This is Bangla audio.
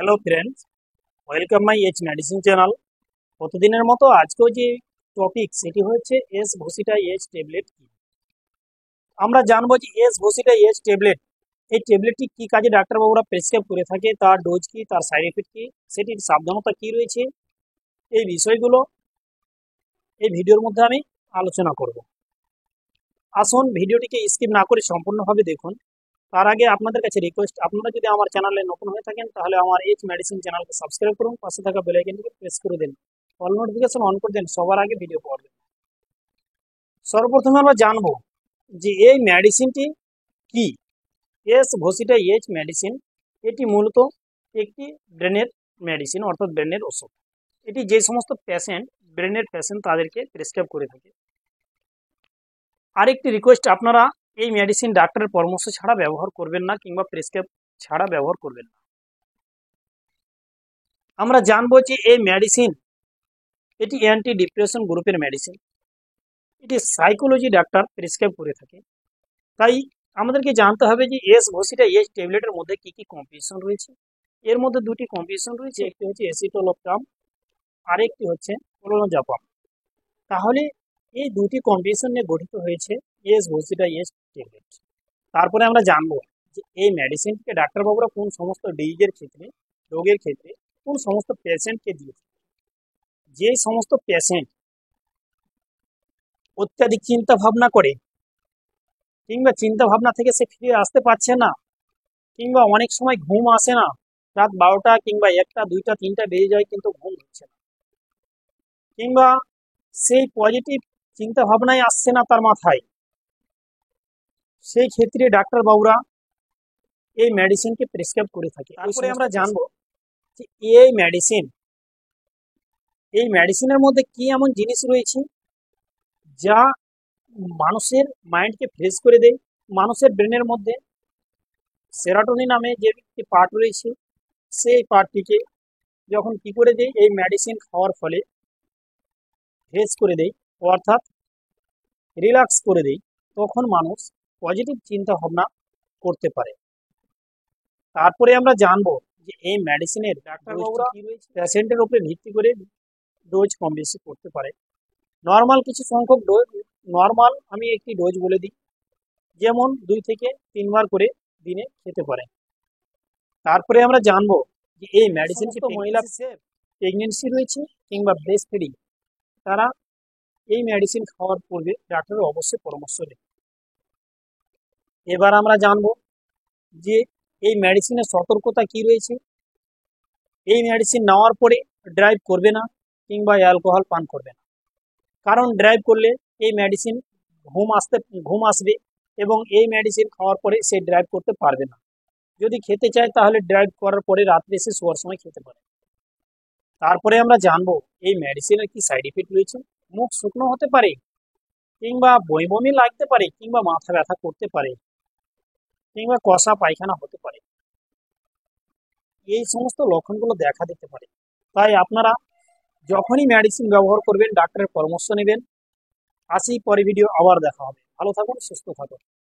Hello friends, welcome my H medicine channel. প্রতিদিনের মতো আজকেও যে টপিক সেটি হচ্ছে এস ভুসিটা এইচ ট্যাবলেট কি। আমরা জানবো যে এস ভুসিটা এইচ ট্যাবলেট, এই ট্যাবলেটটি কি কাজে ডাক্তারবাবুরা প্রেসক্রাইব করে থাকে, তার ডোজ কি, তার সাইড এফেক্ট কি, সেটির সাবধানতা কি রয়েছে, এই বিষয়গুলো এই ভিডিওর মধ্যে আমি আলোচনা করব। আসুন ভিডিওটিকে স্কিপ না করে সম্পূর্ণভাবে দেখুন। তার আগে আপনাদের কাছে রিকোয়েস্ট, আপনারা যদি আমার চ্যানেলে নতুন হয়ে থাকেন তাহলে আমার এইচ মেডিসিন চ্যানেলকে সাবস্ক্রাইব করুন, পাশে থাকা বেল আইকনটিকে প্রেস করে দিন, অল নোটিফিকেশন অন করে দেন, সবার আগে ভিডিও পাওয়ার জন্য। সর্বপ্রথমে আমরা জানবো যে এই মেডিসিনটি কি। এস ভোসিটা এইচ মেডিসিন, এটি মূলত একটি ব্রেনের মেডিসিন, অর্থাৎ ব্রেনের ওষুধ। এটি যে সমস্ত পেশেন্ট, ব্রেনের পেশেন্ট, তাদেরকে প্রেসক্রাইব করে থাকে। আরেকটি রিকোয়েস্ট, আপনারা এই মেডিসিন ডাক্তারের পরামর্শ ছাড়া ব্যবহার করবেন না কিংবা প্রেসক্রাইব ছাড়া ব্যবহার করবেন না। আমরা জানবো যে এই মেডিসিন এটি অ্যান্টি ডিপ্রেশন গ্রুপের মেডিসিন, এটি সাইকোলজি ডাক্তার প্রেসক্রাইব করে থাকে। তাই আমাদেরকে জানতে হবে যে এস ভোসিটা এইচ ট্যাবলেটের মধ্যে কি কি কম্পোজিশন রয়েছে। এর মধ্যে দুটি কম্পোজিশন রয়েছে, একটি হচ্ছে এসিটোলোপ্রাম, আরেকটি হচ্ছে ক্লোনোজাপাম। তাহলে এই দুটি কম্পোজিশন নিয়ে গঠিত হয়েছে এস ভোসিটা এইচ ট্যাবলেট। তারপরে আমরা জানবো যে এই মেডিসিনকে ডাক্তারবাবুরা কোন সমস্ত ডিজিজের ক্ষেত্রে, রোগের ক্ষেত্রে কোন সমস্ত পেশেন্টকে দিয়েছে। যে সমস্ত পেশেন্ট অত্যাধিক চিন্তা ভাবনা করে কিংবা চিন্তা ভাবনা থেকে সে ফিরে আসতে পারছে না, কিংবা অনেক সময় ঘুম আসে না, রাত 12টা কিংবা 1টা 2টা 3টা বেজে যায় কিন্তু ঘুম হচ্ছে না, কিংবা সেই পজিটিভ চিন্তা ভাবনাই আসছে না তার মাথায়, সেই ক্ষেত্রে ডাক্তারবাবুরা এই মেডিসিনকে প্রেসক্রাইব করে থাকে। তারপরে আমরা জানবো যে এই মেডিসিনের মধ্যে কি এমন জিনিস রয়েছে যা মানুষের মাইন্ডকে ফ্রেশ করে দেয়। মানুষের ব্রেনের মধ্যে সেরাটোনিন নামে যে একটি পার্ট রয়েছে, সেই পার্টটিকে যখন কি করে দেয়, এই মেডিসিন খাওয়ার ফলে ফ্রেশ করে দেয়, অর্থাৎ রিল্যাক্স করে দেয়, তখন মানুষ পজিটিভ চিন্তা ভাবনা করতে পারে। তারপরে আমরা জানবো যে এই মেডিসিনের ডাক্তারবাবুরা পেশেন্টের উপরে ভিত্তি করে ডোজ কম বেশি করতে পারে। নর্মাল কিছু সংখ্যক ডোজ, নর্মাল আমি একটি ডোজ বলে দিই, যেমন 2 থেকে 3 বার করে দিনে খেতে পারে। তারপরে আমরা জানবো যে এই মেডিসিনটি মহিলা প্রেগনেন্সি রয়েছে কিংবা ব্রেস্ট ফিডিং, তারা এই মেডিসিন খাওয়ার পূর্বে ডাক্তারের অবশ্যই পরামর্শ নেবে। এবার আমরা জানবো যে এই মেডিসিনের সতর্কতা কি রয়েছে। এই মেডিসিন নেওয়ার পরে ড্রাইভ করবে না কিংবা অ্যালকোহল পান করবে না, কারণ ড্রাইভ করলে এই মেডিসিন ঘুম আসবে এবং এই মেডিসিন খাওয়ার পরে সে ড্রাইভ করতে পারবে না। যদি খেতে চায় তাহলে ড্রাইভ করার পরে রাত্রে এসে শোয়ার সময় খেতে পারে। তারপরে আমরা জানবো এই মেডিসিনের কি সাইড ইফেক্ট রয়েছে। মুখ শুকনো হতে পারে, কিংবা বমি বমি লাগতে পারে, কিংবা মাথা ব্যথা করতে পারে, কিংবা কষা পায়খানা হতে পারে। এই সমস্ত লক্ষণগুলো দেখা দিতে পারে। তাই আপনারা যখনই মেডিসিন ব্যবহার করবেন ডাক্তারের পরামর্শ নেবেন। আসি পরে ভিডিও আবার দেখা হবে। ভালো থাকুন, সুস্থ থাকুন।